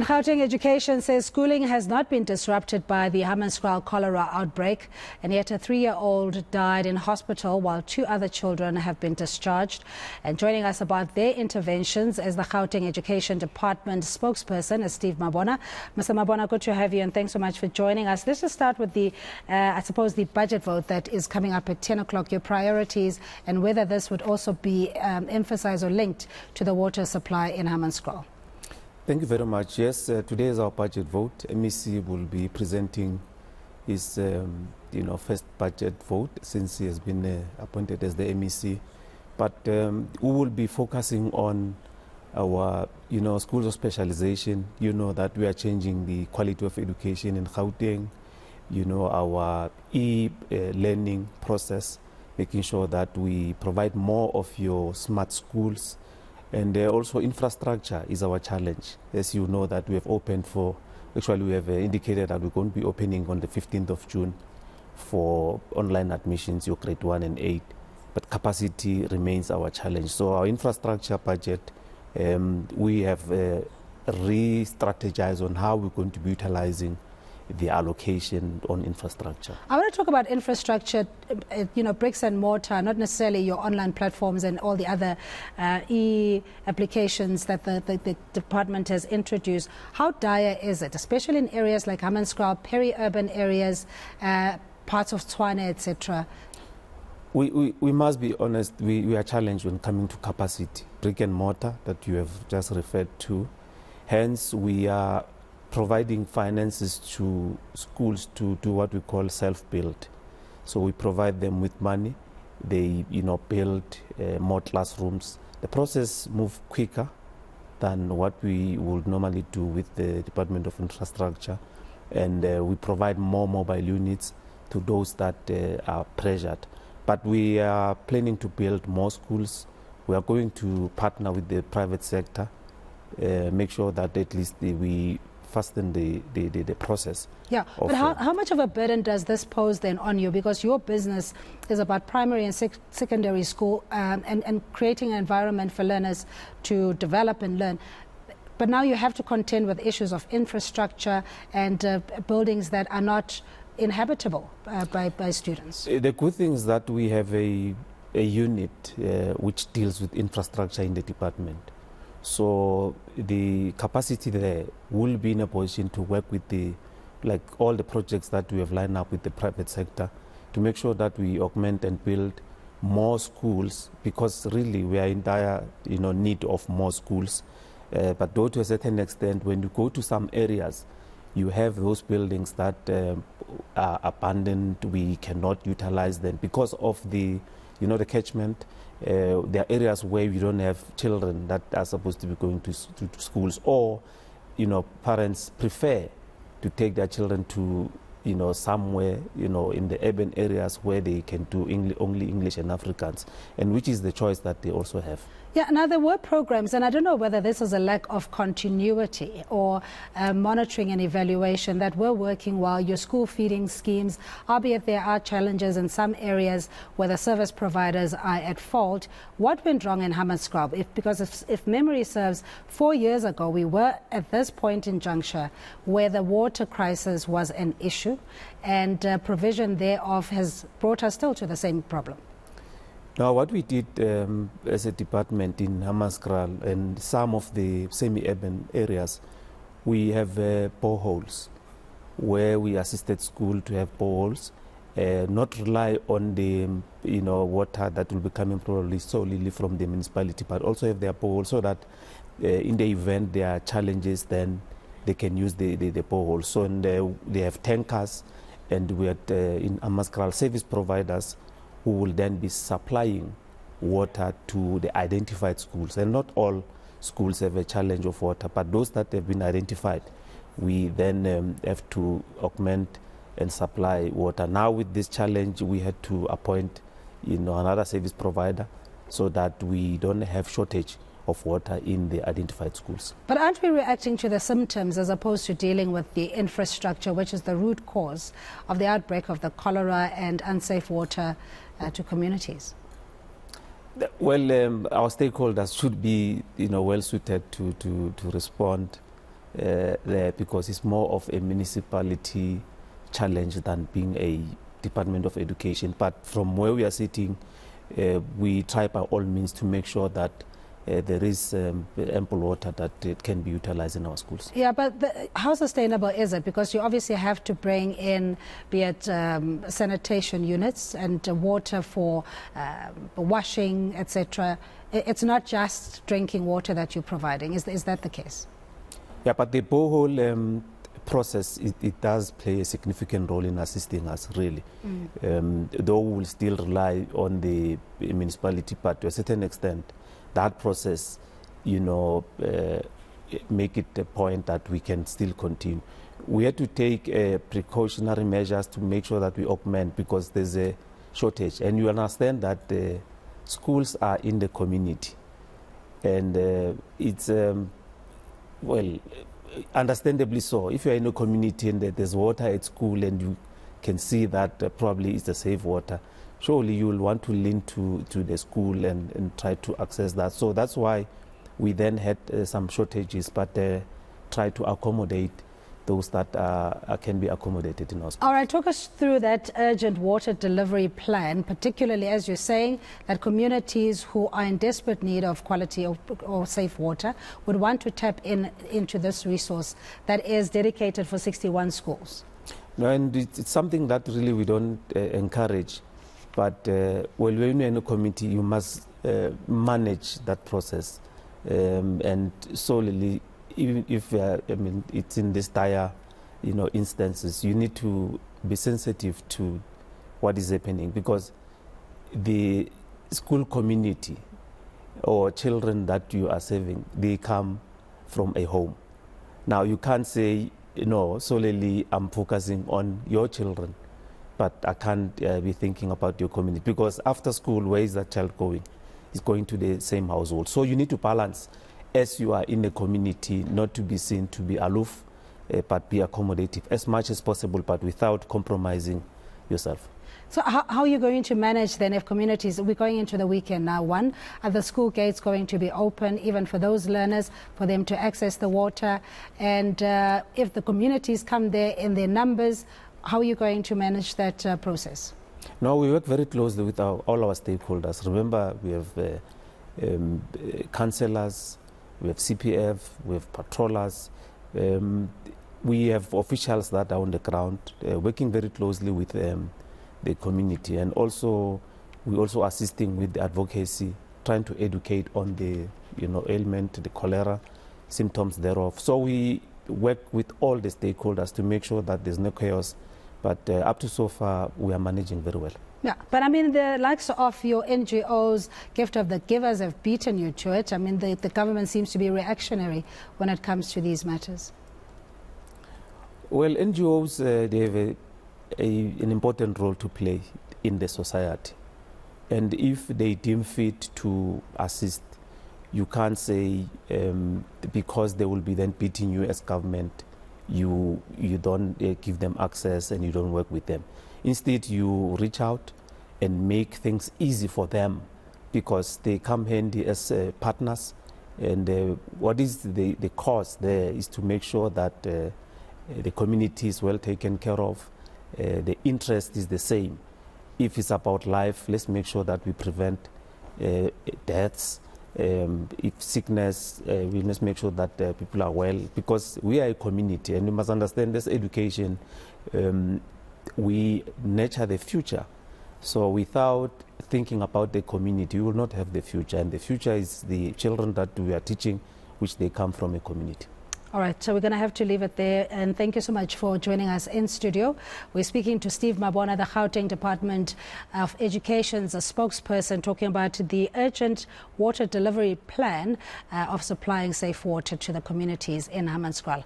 Gauteng Education says schooling has not been disrupted by the Hammanskraal cholera outbreak, and yet a 3-year-old died in hospital while 2 other children have been discharged. And joining us about their interventions is the Gauteng Education Department spokesperson, Steve Mabona. Mr. Mabona, good to have you, and thanks so much for joining us. Let's just start with the budget vote that is coming up at 10 o'clock, your priorities, and whether this would also be emphasized or linked to the water supply in Hammanskraal. Thank you very much. Yes, today is our budget vote. MEC will be presenting his, first budget vote since he has been appointed as the MEC. But we will be focusing on our, schools of specialization. You know that we are changing the quality of education in Gauteng. Our e-learning process, making sure that we provide more of your smart schools. And also infrastructure is our challenge. As you know that we have opened we have indicated that we're going to be opening on the 15th of June for online admissions, your grade 1 and 8. But capacity remains our challenge. So our infrastructure budget, we have re-strategized on how we're going to be utilizing the allocation on infrastructure. I want to talk about infrastructure, bricks and mortar, not necessarily your online platforms and all the other e-applications that the department has introduced. How dire is it, especially in areas like Hammanskraal, peri-urban areas, parts of Tshwane, etc.? We must be honest, we are challenged when coming to capacity, brick and mortar that you have just referred to. Hence, we are providing finances to schools to do what we call self-build. So we provide them with money. They, build more classrooms. The process moves quicker than what we would normally do with the Department of Infrastructure. And we provide more mobile units to those that are pressured. But we are planning to build more schools. We are going to partner with the private sector, make sure that at least we fasten the process. Yeah, but how much of a burden does this pose then on you? Because your business is about primary and secondary school and creating an environment for learners to develop and learn. But now you have to contend with issues of infrastructure and buildings that are not inhabitable by students. The good thing is that we have a unit which deals with infrastructure in the department. So the capacity there will be in a position to work with all the projects that we have lined up with the private sector to make sure that we augment and build more schools, because really we are in dire need of more schools. But though to a certain extent, when you go to some areas, you have those buildings that are abandoned. We cannot utilize them because of the catchment. There are areas where we don't have children that are supposed to be going to schools, or parents prefer to take their children to somewhere in the urban areas where they can do only English and Afrikaans, and which is the choice that they also have. Yeah, now there were programs, and I don't know whether this is a lack of continuity or monitoring and evaluation, that were working well, your school feeding schemes, albeit there are challenges in some areas where the service providers are at fault. What went wrong in Hammanskraal? Because if memory serves, 4 years ago we were at this point in juncture where the water crisis was an issue, and provision thereof has brought us still to the same problem. Now, what we did as a department in Hammanskraal and some of the semi-urban areas, we have boreholes where we assisted school to have boreholes, not rely on the water that will be coming probably solely from the municipality, but also have their boreholes so that in the event there are challenges, then they can use the boreholes. So and, they have tankers, and we had in Hammanskraal service providers who will then be supplying water to the identified schools. And not all schools have a challenge of water, but those that have been identified, we then have to augment and supply water. Now with this challenge, we had to appoint another service provider so that we don't have shortage of water in the identified schools. But aren't we reacting to the symptoms as opposed to dealing with the infrastructure, which is the root cause of the outbreak of the cholera and unsafe water to communities? Well, our stakeholders should be well suited to respond there, because it's more of a municipality challenge than being a Department of Education. But from where we are sitting, we try by all means to make sure that there is ample water that it can be utilized in our schools. Yeah, but how sustainable is it? Because you obviously have to bring in, be it sanitation units and water for washing, etc. It's not just drinking water that you're providing. Is that the case? Yeah, but the borehole process, it does play a significant role in assisting us, really. Though we will still rely on the municipality, but to a certain extent, that process, make it a point that we can still continue. We had to take precautionary measures to make sure that we augment, because there's a shortage. And you understand that the schools are in the community. And it's, well, understandably so. If you're in a community and there's water at school and you can see that probably it's a safe water, surely you will want to lean to the school and try to access that. So that's why we then had some shortages, but try to accommodate those that can be accommodated in our schools. All right, talk us through that urgent water delivery plan, particularly as you're saying that communities who are in desperate need of quality or safe water would want to tap into this resource that is dedicated for 61 schools. No, and it's something that really we don't encourage. But when you're in a committee, you must manage that process. And solely, even if it's in this dire, instances, you need to be sensitive to what is happening, because the school community or children that you are serving, they come from a home. Now, you can't say, solely I'm focusing on your children, but I can't be thinking about your community, because after school, where is that child going? He's going to the same household. So you need to balance, as you are in the community, not to be seen to be aloof, but be accommodative as much as possible, but without compromising yourself. So how are you going to manage then if communities, we're going into the weekend now, are the school gates going to be open even for those learners, for them to access the water? And if the communities come there in their numbers, how are you going to manage that process? No, we work very closely with all our stakeholders. Remember, we have councillors, we have CPF, we have patrollers, we have officials that are on the ground, working very closely with the community, and also we're also assisting with the advocacy, trying to educate on the ailment, the cholera, symptoms thereof. So we work with all the stakeholders to make sure that there's no chaos. But up to so far, we are managing very well. Yeah, but I mean, the likes of your NGOs, Gift of the Givers, have beaten you to it. I mean, the government seems to be reactionary when it comes to these matters. Well, NGOs, they have an important role to play in the society. And if they deem fit to assist, you can't say because they will be then beating you as government, you don't give them access and you don't work with them. Instead, you reach out and make things easy for them, because they come handy as partners. And what is the cause there is to make sure that the community is well taken care of. The interest is the same. If it's about life, let's make sure that we prevent deaths. If sickness, we must make sure that people are well, because we are a community, and you must understand this education, we nurture the future. So without thinking about the community, we will not have the future, and the future is the children that we are teaching, which they come from a community. All right, so we're going to have to leave it there. And thank you so much for joining us in studio. We're speaking to Steve Mabona, the Gauteng Department of Education's spokesperson, talking about the urgent water delivery plan of supplying safe water to the communities in Hammanskraal.